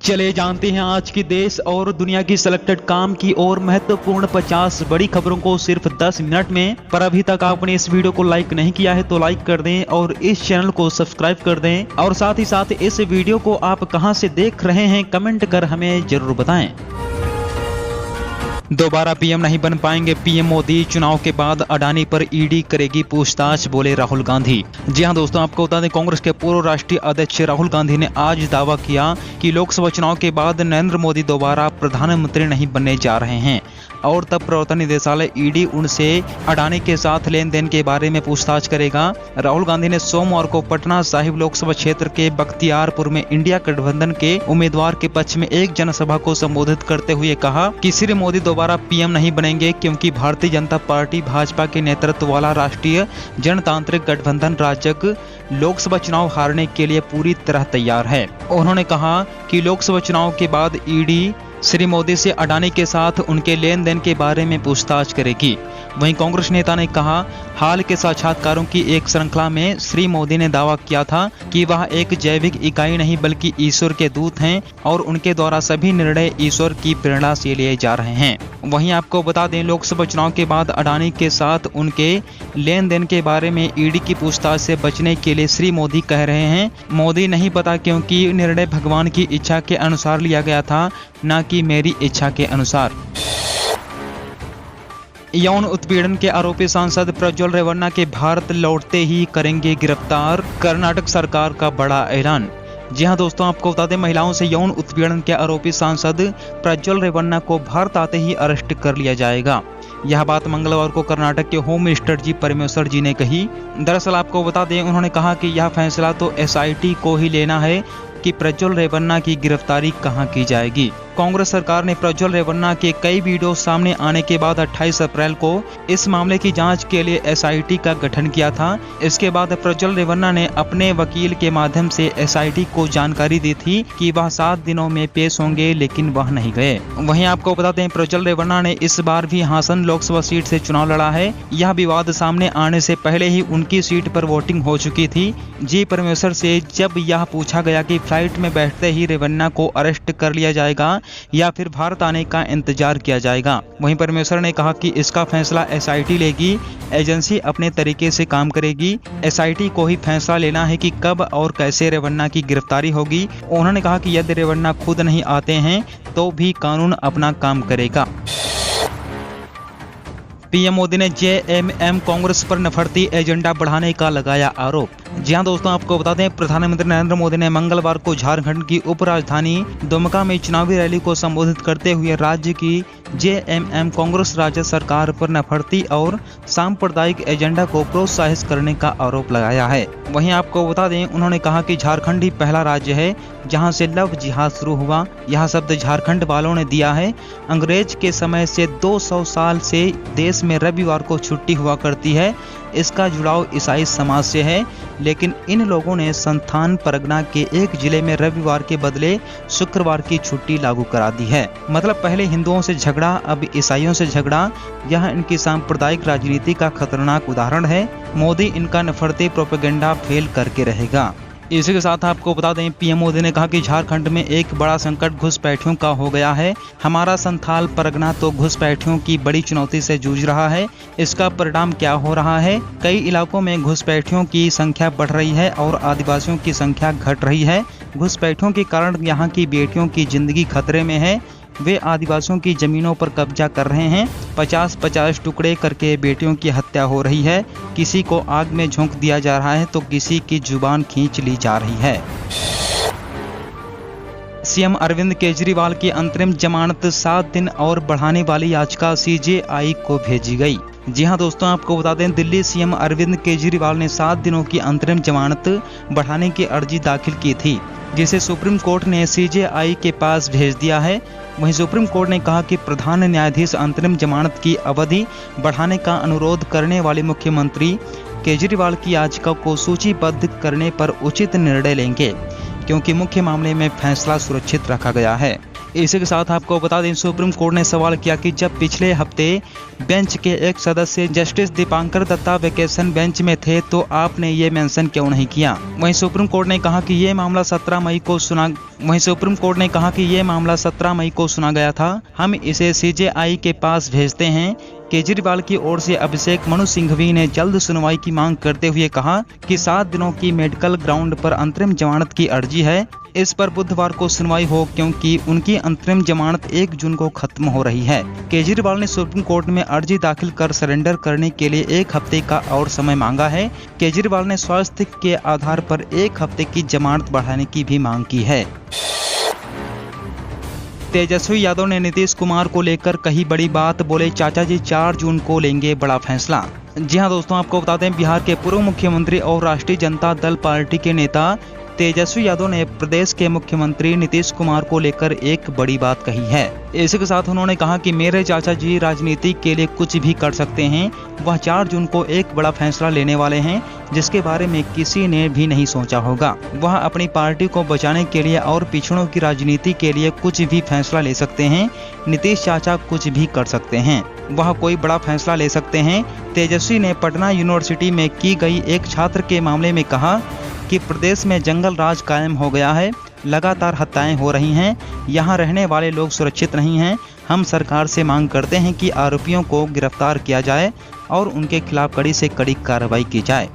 चले जानते हैं आज की देश और दुनिया की सिलेक्टेड काम की और महत्वपूर्ण 50 बड़ी खबरों को सिर्फ 10 मिनट में। पर अभी तक आपने इस वीडियो को लाइक नहीं किया है तो लाइक कर दें और इस चैनल को सब्सक्राइब कर दें, और साथ ही साथ इस वीडियो को आप कहां से देख रहे हैं कमेंट कर हमें जरूर बताएं। दोबारा पीएम नहीं बन पाएंगे पीएम मोदी, चुनाव के बाद अडानी पर ईडी करेगी पूछताछ, बोले राहुल गांधी। जी हां दोस्तों, आपको बता दें कांग्रेस के पूर्व राष्ट्रीय अध्यक्ष राहुल गांधी ने आज दावा किया कि लोकसभा चुनाव के बाद नरेंद्र मोदी दोबारा प्रधानमंत्री नहीं बनने जा रहे हैं, और तब प्रवर्तन निदेशालय ईडी उनसे अडानी के साथ लेन देन के बारे में पूछताछ करेगा। राहुल गांधी ने सोमवार को पटना साहिब लोकसभा क्षेत्र के बख्तियारपुर में इंडिया गठबंधन के उम्मीदवार के पक्ष में एक जनसभा को संबोधित करते हुए कहा कि श्री मोदी दोबारा पीएम नहीं बनेंगे, क्योंकि भारतीय जनता पार्टी भाजपा के नेतृत्व वाला राष्ट्रीय जनतांत्रिक गठबंधन राजग लोकसभा चुनाव हारने के लिए पूरी तरह तैयार है। उन्होंने कहा कि लोकसभा चुनाव के बाद ईडी श्री मोदी से अडानी के साथ उनके लेन देन के बारे में पूछताछ करेगी। वहीं कांग्रेस नेता ने कहा, हाल के साक्षात्कारों की एक श्रृंखला में श्री मोदी ने दावा किया था कि वह एक जैविक इकाई नहीं बल्कि ईश्वर के दूत हैं और उनके द्वारा सभी निर्णय ईश्वर की प्रेरणा से लिए जा रहे हैं। वहीं आपको बता दें, लोकसभा चुनाव के बाद अडानी के साथ उनके लेन देन के बारे में ईडी की पूछताछ से बचने के लिए श्री मोदी कह रहे हैं, मोदी नहीं पता, क्योंकि निर्णय भगवान की इच्छा के अनुसार लिया गया था, न कि मेरी इच्छा के अनुसार। यौन उत्पीड़न के आरोपी सांसद प्रज्वल रेवन्ना के भारत लौटते ही करेंगे गिरफ्तार, कर्नाटक सरकार का बड़ा ऐलान। जी हां दोस्तों, आपको बता दें, महिलाओं से यौन उत्पीड़न के आरोपी सांसद प्रज्वल रेवन्ना को भारत आते ही अरेस्ट कर लिया जाएगा। यह बात मंगलवार को कर्नाटक के होम मिनिस्टर जी परमेश्वर जी ने कही। दरअसल आपको बता दें, उन्होंने कहा कि यह फैसला तो एसआईटी को ही लेना है कि प्रज्वल रेवन्ना की गिरफ्तारी कहां की जाएगी। कांग्रेस सरकार ने प्रज्वल रेवन्ना के कई वीडियो सामने आने के बाद 28 अप्रैल को इस मामले की जांच के लिए एसआईटी का गठन किया था। इसके बाद प्रज्वल रेवन्ना ने अपने वकील के माध्यम से एसआईटी को जानकारी दी थी कि वह 7 दिनों में पेश होंगे, लेकिन वह नहीं गए। वहीं आपको बता दें, प्रज्वल रेवन्ना ने इस बार भी हासन लोकसभा सीट से चुनाव लड़ा है। यह विवाद सामने आने से पहले ही उनकी सीट पर वोटिंग हो चुकी थी। जी परमेश्वर से जब यह पूछा गया कि फ्लाइट में बैठते ही रेवन्ना को अरेस्ट कर लिया जाएगा या फिर भारत आने का इंतजार किया जाएगा, वहीं परमेश्वर ने कहा कि इसका फैसला एसआईटी लेगी, एजेंसी अपने तरीके से काम करेगी, एसआईटी को ही फैसला लेना है कि कब और कैसे रेवन्ना की गिरफ्तारी होगी। उन्होंने कहा कि यदि रेवन्ना खुद नहीं आते हैं तो भी कानून अपना काम करेगा। पीएम मोदी ने जेएमएम कांग्रेस पर नफरती एजेंडा बढ़ाने का लगाया आरोप। जी हां दोस्तों, आपको बता दें, प्रधानमंत्री नरेंद्र मोदी ने मंगलवार को झारखंड की उपराजधानी दुमका में चुनावी रैली को संबोधित करते हुए राज्य की जेएमएम कांग्रेस राज्य सरकार पर नफरती और सांप्रदायिक एजेंडा को प्रोत्साहित करने का आरोप लगाया है। वहीं आपको बता दें, उन्होंने कहा कि झारखंड ही पहला राज्य है जहां से लव जिहाद शुरू हुआ। यह शब्द झारखंड वालों ने दिया है। अंग्रेज के समय से 200 साल से देश में रविवार को छुट्टी हुआ करती है। इसका जुड़ाव ईसाई समाज से है, लेकिन इन लोगों ने संस्थान परगना के एक जिले में रविवार के बदले शुक्रवार की छुट्टी लागू करा दी है। मतलब पहले हिंदुओं से झगड़ा, अब ईसाइयों से झगड़ा। यह इनकी सांप्रदायिक राजनीति का खतरनाक उदाहरण है। मोदी इनका नफरती प्रोपेगेंडा फेल करके रहेगा। इसी के साथ आपको बता दें, पीएम मोदी ने कहा कि झारखंड में एक बड़ा संकट घुसपैठियों का हो गया है। हमारा संथाल परगना तो घुसपैठियों की बड़ी चुनौती से जूझ रहा है। इसका परिणाम क्या हो रहा है? कई इलाकों में घुसपैठियों की संख्या बढ़ रही है और आदिवासियों की संख्या घट रही है। घुसपैठियों के कारण यहाँ की बेटियों की जिंदगी खतरे में है। वे आदिवासियों की जमीनों पर कब्जा कर रहे हैं। 50-50 टुकड़े करके बेटियों की हत्या हो रही है। किसी को आग में झोंक दिया जा रहा है तो किसी की जुबान खींच ली जा रही है। सीएम अरविंद केजरीवाल की अंतरिम जमानत 7 दिन और बढ़ाने वाली याचिका सीजेआई को भेजी गई। जी हां दोस्तों, आपको बता दें, दिल्ली सीएम अरविंद केजरीवाल ने 7 दिनों की अंतरिम जमानत बढ़ाने की अर्जी दाखिल की थी, जिसे सुप्रीम कोर्ट ने सीजेआई के पास भेज दिया है। वहीं सुप्रीम कोर्ट ने कहा कि प्रधान न्यायाधीश अंतरिम जमानत की अवधि बढ़ाने का अनुरोध करने वाले मुख्यमंत्री केजरीवाल की याचिका को सूचीबद्ध करने पर उचित निर्णय लेंगे, क्योंकि मुख्य मामले में फैसला सुरक्षित रखा गया है। इसी के साथ आपको बता दें, सुप्रीम कोर्ट ने सवाल किया कि जब पिछले हफ्ते बेंच के एक सदस्य justice Dipankar Datta vacation bench में थे तो आपने ये मेंशन क्यों नहीं किया। वहीं सुप्रीम कोर्ट ने कहा कि ये मामला 17 मई को सुना गया था। हम इसे CJI के पास भेजते हैं। केजरीवाल की ओर से अभिषेक मनु सिंघवी ने जल्द सुनवाई की मांग करते हुए कहा कि 7 दिनों की मेडिकल ग्राउंड पर अंतरिम जमानत की अर्जी है, इस पर बुधवार को सुनवाई हो क्योंकि उनकी अंतरिम जमानत 1 जून को खत्म हो रही है। केजरीवाल ने सुप्रीम कोर्ट में अर्जी दाखिल कर सरेंडर करने के लिए 1 हफ्ते का और समय मांगा है। केजरीवाल ने स्वास्थ्य के आधार पर 1 हफ्ते की जमानत बढ़ाने की भी मांग की है। तेजस्वी यादव ने नीतीश कुमार को लेकर कही बड़ी बात, बोले चाचा जी 4 जून को लेंगे बड़ा फैसला। जी हां दोस्तों, आपको बता दें, बिहार के पूर्व मुख्यमंत्री और राष्ट्रीय जनता दल पार्टी के नेता तेजस्वी यादव ने प्रदेश के मुख्यमंत्री नीतीश कुमार को लेकर एक बड़ी बात कही है। इसी के साथ उन्होंने कहा कि मेरे चाचा जी राजनीति के लिए कुछ भी कर सकते हैं। वह 4 जून को एक बड़ा फैसला लेने वाले हैं जिसके बारे में किसी ने भी नहीं सोचा होगा। वह अपनी पार्टी को बचाने के लिए और पिछड़ों की राजनीति के लिए कुछ भी फैसला ले सकते हैं। नीतीश चाचा कुछ भी कर सकते हैं, वह कोई बड़ा फैसला ले सकते हैं। तेजस्वी ने पटना यूनिवर्सिटी में की गई एक छात्र के मामले में कहा कि प्रदेश में जंगल राज कायम हो गया है, लगातार हत्याएं हो रही हैं, यहाँ रहने वाले लोग सुरक्षित नहीं हैं। हम सरकार से मांग करते हैं कि आरोपियों को गिरफ्तार किया जाए और उनके खिलाफ कड़ी से कड़ी कार्रवाई की जाए।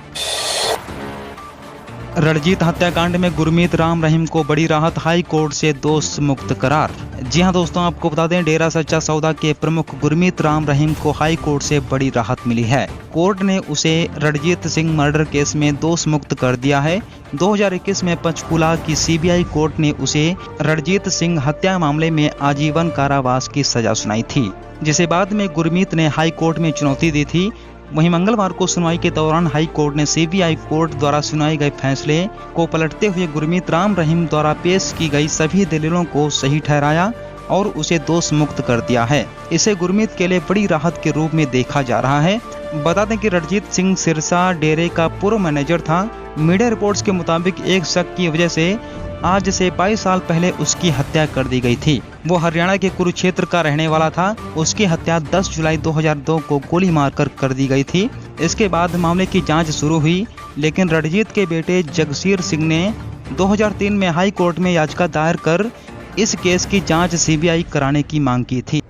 रणजीत हत्याकांड में गुरमीत राम रहीम को बड़ी राहत, हाई कोर्ट से दोष मुक्त करार। जी हां दोस्तों, आपको बता दें, डेरा सच्चा सौदा के प्रमुख गुरमीत राम रहीम को हाई कोर्ट से बड़ी राहत मिली है। कोर्ट ने उसे रणजीत सिंह मर्डर केस में दोष मुक्त कर दिया है। 2021 में पंचकुला की CBI कोर्ट ने उसे रणजीत सिंह हत्या मामले में आजीवन कारावास की सजा सुनाई थी, जिसे बाद में गुरमीत ने हाई कोर्ट में चुनौती दी थी। वहीं मंगलवार को सुनवाई के दौरान हाई कोर्ट ने CBI कोर्ट द्वारा सुनाए गए फैसले को पलटते हुए गुरमीत राम रहीम द्वारा पेश की गई सभी दलीलों को सही ठहराया और उसे दोष मुक्त कर दिया है। इसे गुरमीत के लिए बड़ी राहत के रूप में देखा जा रहा है। बता दें कि रणजीत सिंह सिरसा डेरे का पूर्व मैनेजर था। मीडिया रिपोर्ट्स के मुताबिक एक शक की वजह से आज से 22 साल पहले उसकी हत्या कर दी गई थी। वो हरियाणा के कुरुक्षेत्र का रहने वाला था। उसकी हत्या 10 जुलाई 2002 को गोली मारकर कर दी गई थी। इसके बाद मामले की जांच शुरू हुई, लेकिन रणजीत के बेटे जगसीर सिंह ने 2003 में हाई कोर्ट में याचिका दायर कर इस केस की जांच CBI कराने की मांग की थी।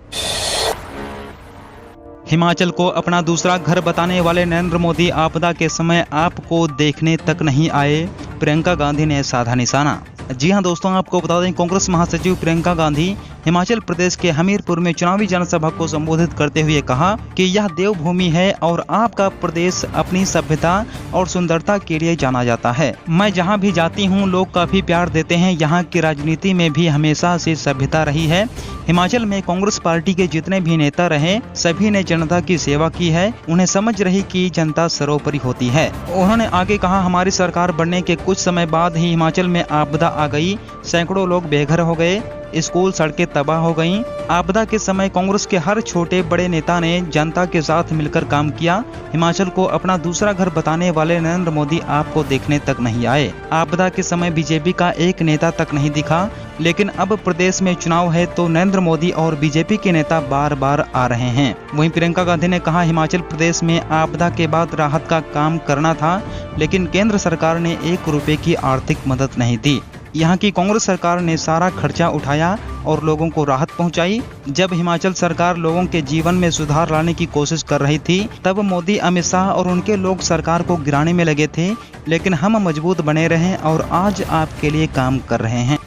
हिमाचल को अपना दूसरा घर बताने वाले नरेंद्र मोदी आपदा के समय आपको देखने तक नहीं आए, प्रियंका गांधी ने साधा निशाना। जी हां दोस्तों, आपको बता दें, कांग्रेस महासचिव प्रियंका गांधी हिमाचल प्रदेश के हमीरपुर में चुनावी जनसभा को संबोधित करते हुए कहा कि यह देवभूमि है और आपका प्रदेश अपनी सभ्यता और सुंदरता के लिए जाना जाता है। मैं जहां भी जाती हूं लोग काफी प्यार देते हैं। यहां की राजनीति में भी हमेशा से सभ्यता रही है। हिमाचल में कांग्रेस पार्टी के जितने भी नेता रहे सभी ने जनता की सेवा की है। उन्हें समझ रही कि जनता सर्वोपरि होती है। उन्होंने आगे कहा, हमारी सरकार बनने के कुछ समय बाद ही हिमाचल में आपदा आ गई। सैकड़ों लोग बेघर हो गए, स्कूल सड़कें तबाह हो गईं। आपदा के समय कांग्रेस के हर छोटे बड़े नेता ने जनता के साथ मिलकर काम किया। हिमाचल को अपना दूसरा घर बताने वाले नरेंद्र मोदी आपको देखने तक नहीं आए। आपदा के समय बीजेपी का एक नेता तक नहीं दिखा, लेकिन अब प्रदेश में चुनाव है तो नरेंद्र मोदी और बीजेपी के नेता बार बार आ रहे हैं। वहीं प्रियंका गांधी ने कहा, हिमाचल प्रदेश में आपदा के बाद राहत का काम करना था, लेकिन केंद्र सरकार ने 1 रुपए की आर्थिक मदद नहीं दी। यहाँ की कांग्रेस सरकार ने सारा खर्चा उठाया और लोगों को राहत पहुंचाई। जब हिमाचल सरकार लोगों के जीवन में सुधार लाने की कोशिश कर रही थी, तब मोदी, अमित शाह और उनके लोग सरकार को गिराने में लगे थे, लेकिन हम मजबूत बने रहे और आज आपके लिए काम कर रहे हैं।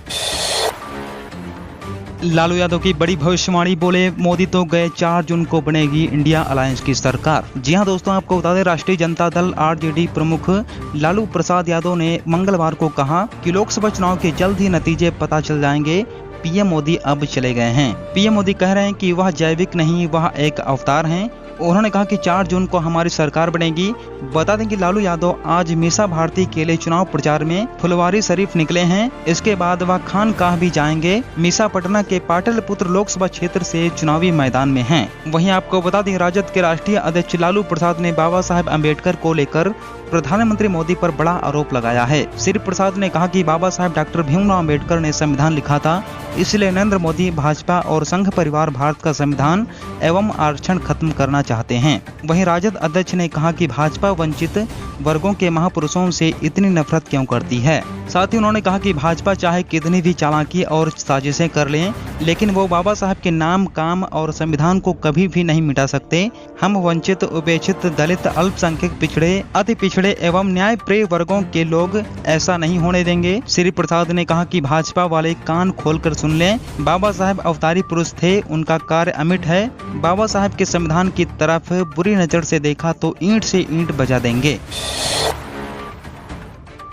लालू यादव की बड़ी भविष्यवाणी, बोले मोदी तो गए, 4 जून को बनेगी इंडिया अलायंस की सरकार। जी हां दोस्तों, आपको बता दें, राष्ट्रीय जनता दल RJD प्रमुख लालू प्रसाद यादव ने मंगलवार को कहा कि लोकसभा चुनाव के जल्द ही नतीजे पता चल जाएंगे। PM मोदी अब चले गए हैं। PM मोदी कह रहे हैं कि वह जैविक नहीं, वह एक अवतार हैं। उन्होंने कहा कि 4 जून को हमारी सरकार बनेगी। बता दें कि लालू यादव आज मीसा भारती के लिए चुनाव प्रचार में फुलवारी शरीफ निकले हैं। इसके बाद वह खानकाह भी जाएंगे। मीसा पटना के पाटलिपुत्र लोकसभा क्षेत्र से चुनावी मैदान में हैं। वहीं आपको बता दें, राजद के राष्ट्रीय अध्यक्ष लालू प्रसाद ने बाबा साहेब अम्बेडकर को लेकर प्रधानमंत्री मोदी पर बड़ा आरोप लगाया है। श्री प्रसाद ने कहा कि बाबा साहेब डॉक्टर भीमराव अम्बेडकर ने संविधान लिखा था, इसलिए नरेंद्र मोदी भाजपा और संघ परिवार भारत का संविधान एवं आरक्षण खत्म करना चाहते हैं। वहीं राजद अध्यक्ष ने कहा कि भाजपा वंचित वर्गों के महापुरुषों से इतनी नफरत क्यों करती है। साथ ही उन्होंने कहा कि भाजपा चाहे कितनी भी चालाकी और साजिशें कर लें, लेकिन वो बाबा साहब के नाम, काम और संविधान को कभी भी नहीं मिटा सकते। हम वंचित, उपेक्षित, दलित, अल्पसंख्यक, पिछड़े, अति पिछड़े एवं न्याय प्रिय वर्गों के लोग ऐसा नहीं होने देंगे। श्री प्रसाद ने कहा कि भाजपा वाले कान खोलकर सुन लें, बाबा साहब अवतारी पुरुष थे, उनका कार्य अमिट है। बाबा साहब के संविधान की तरफ बुरी नजर से देखा तो ईंट से ईंट बजा देंगे।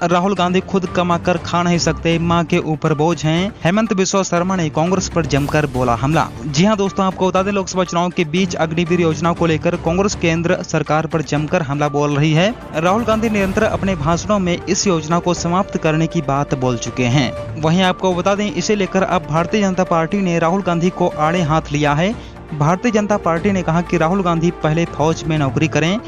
राहुल गांधी खुद कमाकर खा नहीं सकते, मां के ऊपर बोझ हैं। हेमंत बिस्वा शर्मा ने कांग्रेस पर जमकर बोला हमला। जी हां दोस्तों, आपको बता दें, लोकसभा चुनाव के बीच अग्निवीर योजना को लेकर कांग्रेस केंद्र सरकार पर जमकर हमला बोल रही है। राहुल गांधी निरंतर अपने भाषणों में इस योजना को समाप्त करने की बात बोल चुके हैं। वहीं आपको बता दें, इसे लेकर अब भारतीय जनता पार्टी ने राहुल गांधी को आड़े हाथ लिया है। भारतीय जनता पार्टी ने कहा कि राहुल गांधी पहले फौज में नौकरी करें,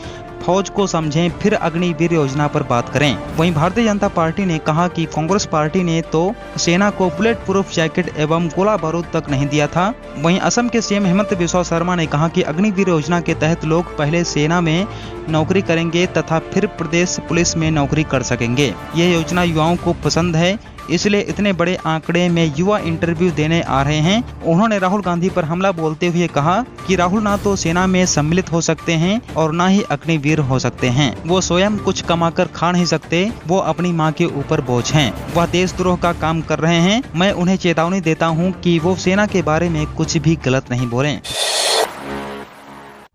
फौज को समझें, फिर अग्निवीर योजना पर बात करें। वहीं भारतीय जनता पार्टी ने कहा कि कांग्रेस पार्टी ने तो सेना को बुलेट प्रूफ जैकेट एवं गोला बारूद तक नहीं दिया था। वहीं असम के सीएम हेमंत बिस्वा शर्मा ने कहा कि अग्निवीर योजना के तहत लोग पहले सेना में नौकरी करेंगे तथा फिर प्रदेश पुलिस में नौकरी कर सकेंगे। यह योजना युवाओं को पसंद है, इसलिए इतने बड़े आंकड़े में युवा इंटरव्यू देने आ रहे हैं। उन्होंने राहुल गांधी पर हमला बोलते हुए कहा कि राहुल ना तो सेना में सम्मिलित हो सकते हैं और ना ही अग्निवीर हो सकते हैं। वो स्वयं कुछ कमाकर खा नहीं सकते, वो अपनी मां के ऊपर बोझ हैं। वह देशद्रोह का काम कर रहे हैं। मैं उन्हें चेतावनी देता हूं कि वो सेना के बारे में कुछ भी गलत नहीं बोलें।